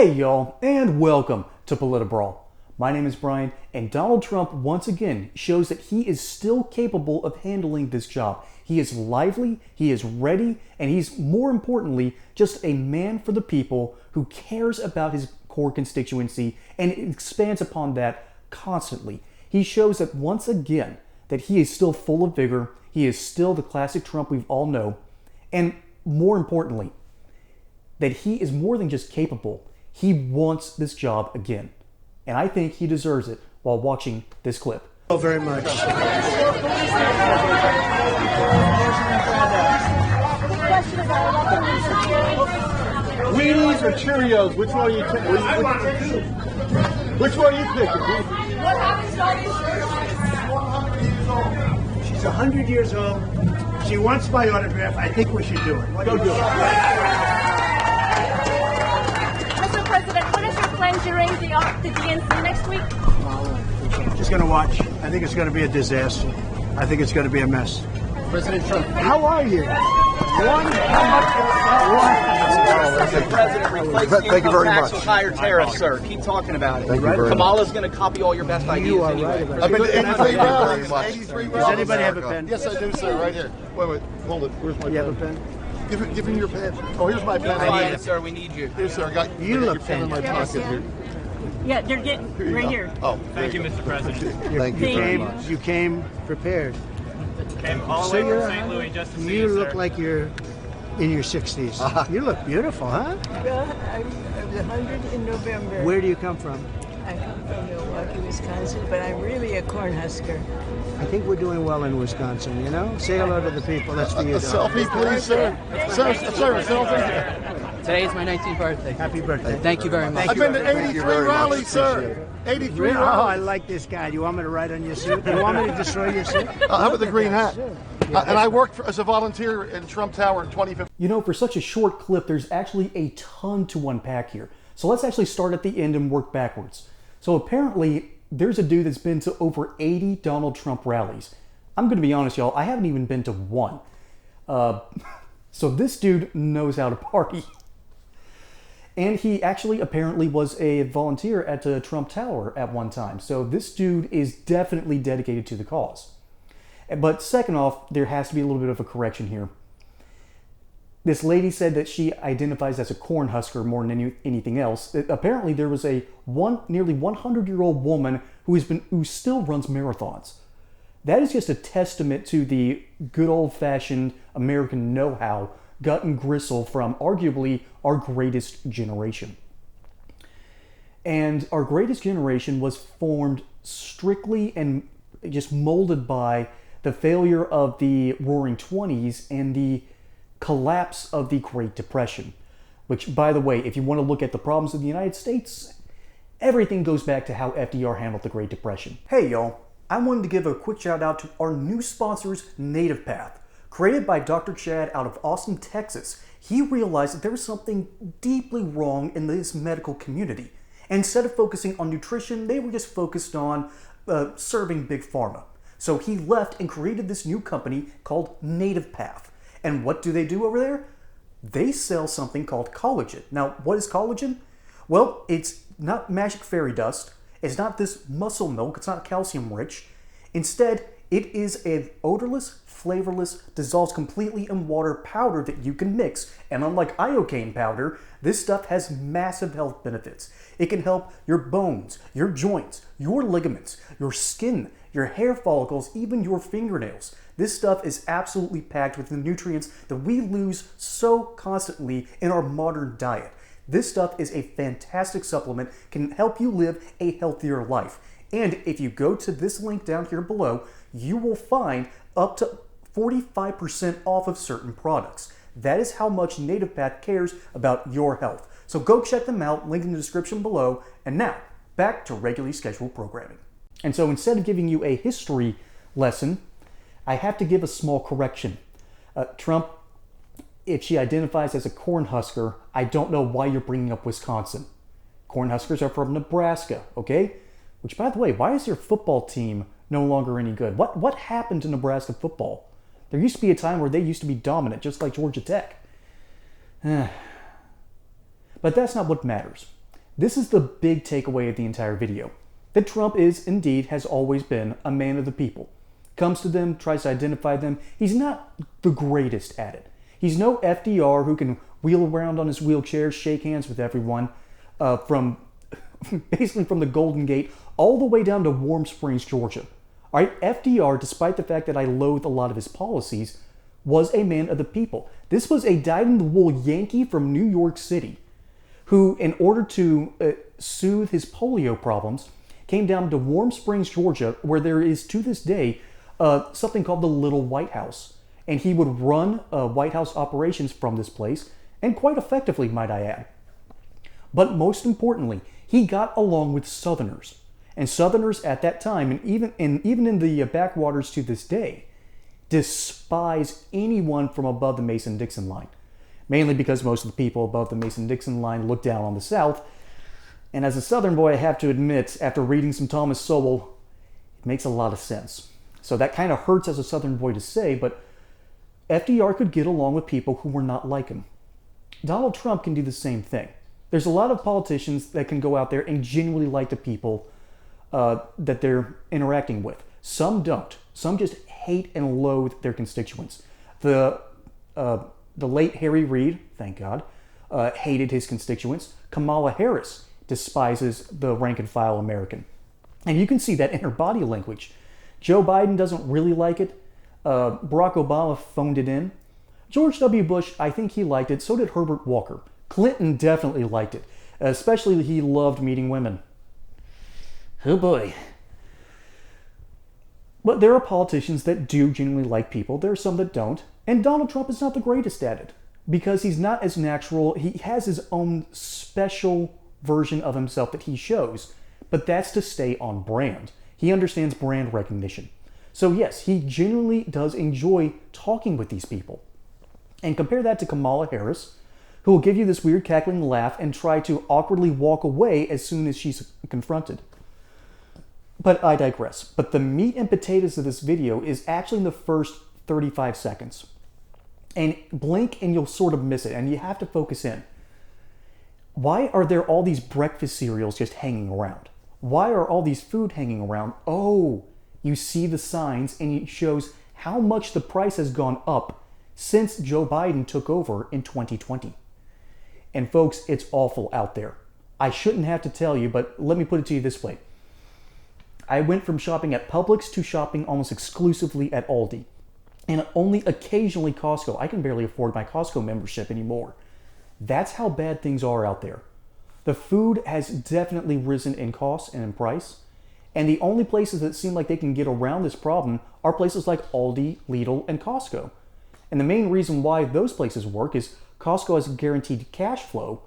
Hey y'all, and welcome to PolitiBrawl. My name is Brian, and Donald Trump once again shows that he is still capable of handling this job. He is lively, he is ready, and he's, more importantly, just a man for the people who cares about his core constituency and expands upon that constantly. He shows that once again that he is still full of vigor, he is still the classic Trump we all know, and more importantly, that he is more than just capable. He wants this job again. And I think he deserves it while watching this clip. Thank you very much. Wheaties or Cheerios? Which one are you taking? Which one are you picking? What happens to She's 100 years old. She wants my autograph. I think we should do it. Go do it. Mr. President, what is your plan during the DNC next week? Just going to watch. I think it's going to be a disaster. I think it's going to be a mess. President Trump. How are you? Mr. President, replace Thank you very income tax much. with higher tariffs, sir. Keep talking about it. Thank you very much. Kamala's going to copy all your best ideas You are anyway. right about I've been to 83 rallies. much. 83 rallies. Does anybody have a pen? Yes, I do, sir. Right here. Wait. Hold it. Where's my You pen? have a pen? Give him your pen. Oh, here's my pen. I need it, sir. We need you. Here, sir. I got You your look pen in my pocket here. Yeah, they're getting Here you right go. here. Oh, Thank you, Mr. President. Thank you very Came- much. You came prepared. Came all the So way you're- from St. Louis just to see You you, look sir. like you're in your 60s. You look beautiful, huh? I was 100 in November. Where do you come from? I come from Milwaukee, Wisconsin, but I'm really a Cornhusker. I think we're doing well in Wisconsin, you know? Say hello to the people. That's for you, A dog. selfie, please, sir. Sir, a selfie. Today is my 19th birthday. Happy birthday. Thank you very much. I've been to Thank you 83 very much. rallies, sir. 83 Oh, I rallies. like this guy. You want me to write on your suit? You want me to destroy your suit? How about the green hat? And I worked as a volunteer in Trump Tower in 2015. You know, for such a short clip, there's actually a ton to unpack here. So let's actually start at the end and work backwards. So apparently, there's a dude that's been to over 80 Donald Trump rallies. I'm going to be honest, y'all, I haven't even been to one. So this dude knows how to party. And he actually apparently was a volunteer at the Trump Tower at one time. So this dude is definitely dedicated to the cause. But second off, there has to be a little bit of a correction here. This lady said that she identifies as a Cornhusker more than anything else. Apparently, there was a nearly 100-year-old woman who still runs marathons. That is just a testament to the good old-fashioned American know-how, gut and gristle from arguably our greatest generation. And our greatest generation was formed strictly and just molded by the failure of the Roaring '20s and the collapse of the Great Depression. Which, by the way, if you want to look at the problems of the United States, everything goes back to how FDR handled the Great Depression. Hey y'all, I wanted to give a quick shout out to our new sponsors, Native Path. Created by Dr. Chad out of Austin, Texas, he realized that there was something deeply wrong in this medical community. And instead of focusing on nutrition, they were just focused on serving Big Pharma. So he left and created this new company called Native Path. And what do they do over there? They sell something called collagen. Now, what is collagen? Well, it's not magic fairy dust. It's not this muscle milk. It's not calcium rich. Instead, it is a odorless, flavorless, dissolves completely in water powder that you can mix. And unlike iocane powder, this stuff has massive health benefits. It can help your bones, your joints, your ligaments, your skin, your hair follicles, even your fingernails. This stuff is absolutely packed with the nutrients that we lose so constantly in our modern diet. This stuff is a fantastic supplement, can help you live a healthier life. And if you go to this link down here below, you will find up to 45% off of certain products. That is how much Native Path cares about your health. So go check them out, link in the description below. And now, back to regularly scheduled programming. And so instead of giving you a history lesson, I have to give a small correction. Trump, if she identifies as a Cornhusker, I don't know why you're bringing up Wisconsin. Cornhuskers are from Nebraska, okay? Which, by the way, why is your football team no longer any good? What happened to Nebraska football? There used to be a time where they used to be dominant, just like Georgia Tech. But that's not what matters. This is the big takeaway of the entire video. That Trump is, indeed, has always been a man of the people. Comes to them, tries to identify them. He's not the greatest at it. He's no FDR who can wheel around on his wheelchair, shake hands with everyone, from basically from the Golden Gate all the way down to Warm Springs, Georgia. All right, FDR, despite the fact that I loathe a lot of his policies, was a man of the people. This was a dyed-in-the-wool Yankee from New York City who, in order to soothe his polio problems, came down to Warm Springs, Georgia, where there is, to this day, something called the Little White House. And he would run White House operations from this place, and quite effectively, might I add. But most importantly, he got along with Southerners. And Southerners at that time, and even in the backwaters to this day, despise anyone from above the Mason-Dixon line. Mainly because most of the people above the Mason-Dixon line look down on the South. And as a Southern boy, I have to admit, after reading some Thomas Sowell, it makes a lot of sense. So that kind of hurts as a Southern boy to say, but FDR could get along with people who were not like him. Donald Trump can do the same thing. There's a lot of politicians that can go out there and genuinely like the people that they're interacting with. Some don't. Some just hate and loathe their constituents. The late Harry Reid, thank God, hated his constituents. Kamala Harris despises the rank-and-file American. And you can see that in her body language. Joe Biden doesn't really like it. Barack Obama phoned it in. George W. Bush, I think he liked it. So did Herbert Walker. Clinton definitely liked it. Especially he loved meeting women. Oh boy. But there are politicians that do genuinely like people. There are some that don't. And Donald Trump is not the greatest at it. Because he's not as natural. He has his own special version of himself that he shows. But that's to stay on brand. He understands brand recognition. So yes, he genuinely does enjoy talking with these people. And compare that to Kamala Harris, who will give you this weird cackling laugh and try to awkwardly walk away as soon as she's confronted. But I digress. But the meat and potatoes of this video is actually in the first 35 seconds. And blink and you'll sort of miss it, and you have to focus in. Why are there all these breakfast cereals just hanging around? Why are all these food hanging around? Oh, you see the signs, and it shows how much the price has gone up since Joe Biden took over in 2020. And folks, it's awful out there. I shouldn't have to tell you, but let me put it to you this way. I went from shopping at Publix to shopping almost exclusively at Aldi. And only occasionally Costco. I can barely afford my Costco membership anymore. That's how bad things are out there. The food has definitely risen in cost and in price. And the only places that seem like they can get around this problem are places like Aldi, Lidl, and Costco. And the main reason why those places work is Costco has guaranteed cash flow,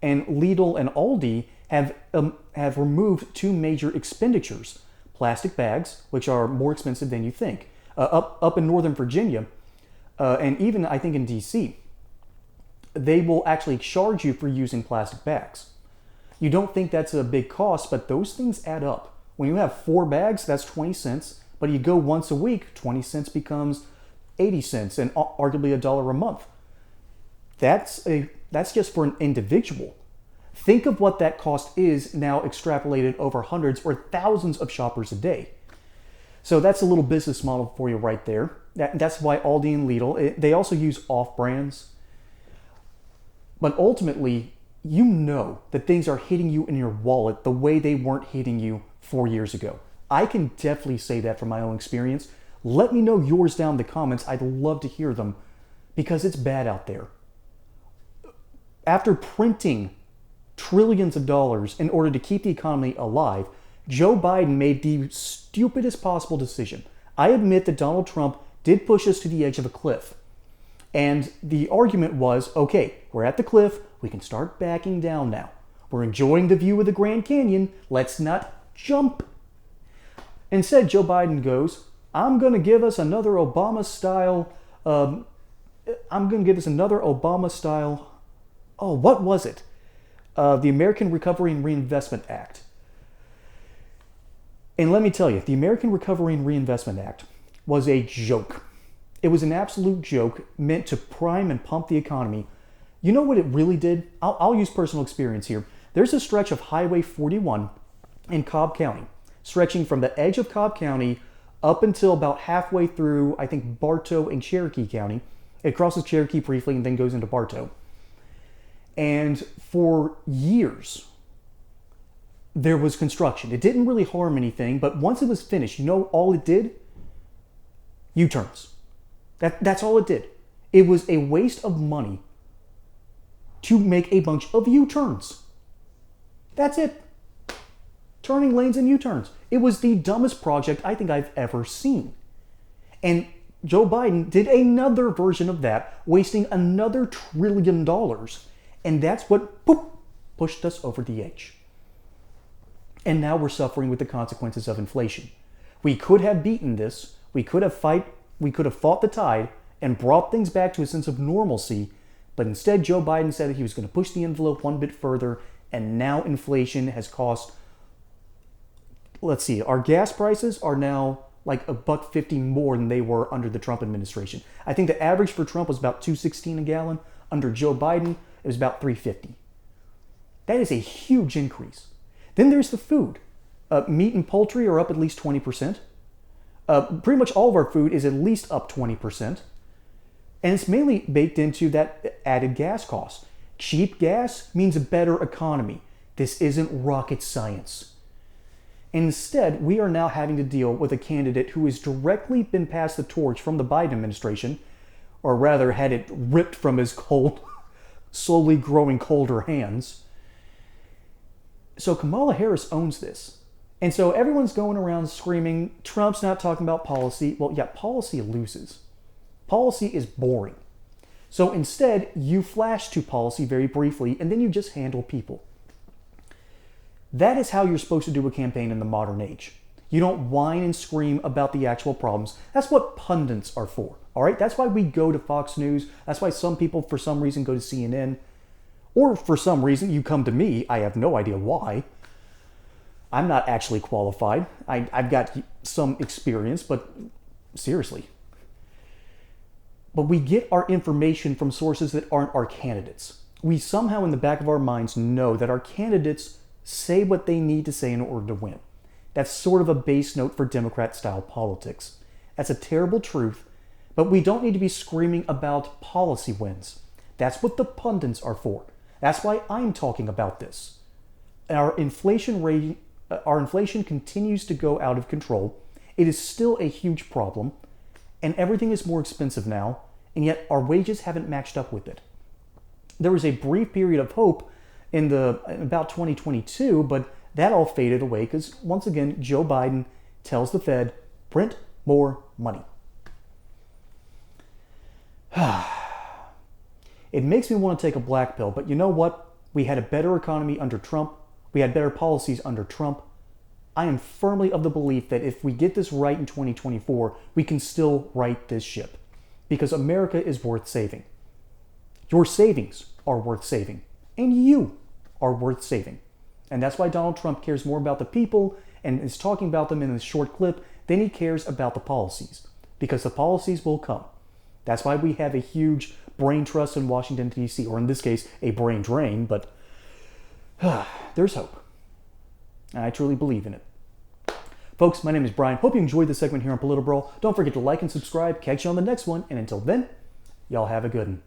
and Lidl and Aldi have removed two major expenditures. Plastic bags, which are more expensive than you think. Up in Northern Virginia, and even I think in DC, they will actually charge you for using plastic bags. You don't think that's a big cost, but those things add up. When you have 4 bags, that's 20 cents, but you go once a week, 20 cents becomes 80 cents and arguably $1 a month. That's just for an individual. Think of what that cost is now extrapolated over hundreds or thousands of shoppers a day. So that's a little business model for you right there. That's why Aldi and Lidl, they also use off-brands. But ultimately, you know that things are hitting you in your wallet the way they weren't hitting you 4 years ago. I can definitely say that from my own experience. Let me know yours down in the comments. I'd love to hear them because it's bad out there. After printing trillions of dollars in order to keep the economy alive, Joe Biden made the stupidest possible decision. I admit that Donald Trump did push us to the edge of a cliff. And the argument was, okay, we're at the cliff, we can start backing down now. We're enjoying the view of the Grand Canyon, let's not jump. Instead, Joe Biden goes, I'm going to give us another Obama-style, oh, what was it? The American Recovery and Reinvestment Act. And let me tell you, the American Recovery and Reinvestment Act was a joke. It was an absolute joke meant to prime and pump the economy. You know what it really did? I'll use personal experience here. There's a stretch of Highway 41 in Cobb County, stretching from the edge of Cobb County up until about halfway through, I think, Bartow and Cherokee County. It crosses Cherokee briefly and then goes into Bartow. And for years, there was construction. It didn't really harm anything, but once it was finished, you know all it did? U-turns. That's all it did. It was a waste of money to make a bunch of U-turns. That's it. Turning lanes and U-turns. It was the dumbest project I think I've ever seen. And Joe Biden did another version of that, wasting another $1 trillion. And that's what pushed us over the edge. And now we're suffering with the consequences of inflation. We could have beaten this. We could have fought the tide and brought things back to a sense of normalcy. But instead, Joe Biden said that he was going to push the envelope one bit further. And now inflation has cost, let's see, our gas prices are now like $1.50 more than they were under the Trump administration. I think the average for Trump was about $2.16 a gallon. Under Joe Biden, it was about $3.50. That is a huge increase. Then there's the food. Meat and poultry are up at least 20%. Pretty much all of our food is at least up 20%. And it's mainly baked into that added gas cost. Cheap gas means a better economy. This isn't rocket science. Instead, we are now having to deal with a candidate who has directly been passed the torch from the Biden administration, or rather had it ripped from his cold, slowly growing colder hands. So Kamala Harris owns this. And so everyone's going around screaming, Trump's not talking about policy. Well, yeah, policy loses. Policy is boring. So instead, you flash to policy very briefly, and then you just handle people. That is how you're supposed to do a campaign in the modern age. You don't whine and scream about the actual problems. That's what pundits are for, all right? That's why we go to Fox News. That's why some people, for some reason, go to CNN. Or for some reason, you come to me. I have no idea why. I'm not actually qualified. I've got some experience, but seriously. But we get our information from sources that aren't our candidates. We somehow in the back of our minds know that our candidates say what they need to say in order to win. That's sort of a base note for Democrat-style politics. That's a terrible truth, but we don't need to be screaming about policy wins. That's what the pundits are for. That's why I'm talking about this. Our inflation continues to go out of control. It is still a huge problem, and everything is more expensive now, and yet our wages haven't matched up with it. There was a brief period of hope in about 2022, but that all faded away because, once again, Joe Biden tells the Fed, print more money. It makes me want to take a black pill, but you know what? We had a better economy under Trump. We had better policies under Trump. I am firmly of the belief that if we get this right in 2024, we can still right this ship because America is worth saving. Your savings are worth saving, and you are worth saving. And that's why Donald Trump cares more about the people and is talking about them in this short clip than he cares about the policies, because the policies will come. That's why we have a huge brain trust in Washington, D.C., or in this case, a brain drain, but there's hope. And I truly believe in it. Folks, my name is Brian. Hope you enjoyed this segment here on PolitiBrawl. Don't forget to like and subscribe. Catch you on the next one. And until then, y'all have a good one.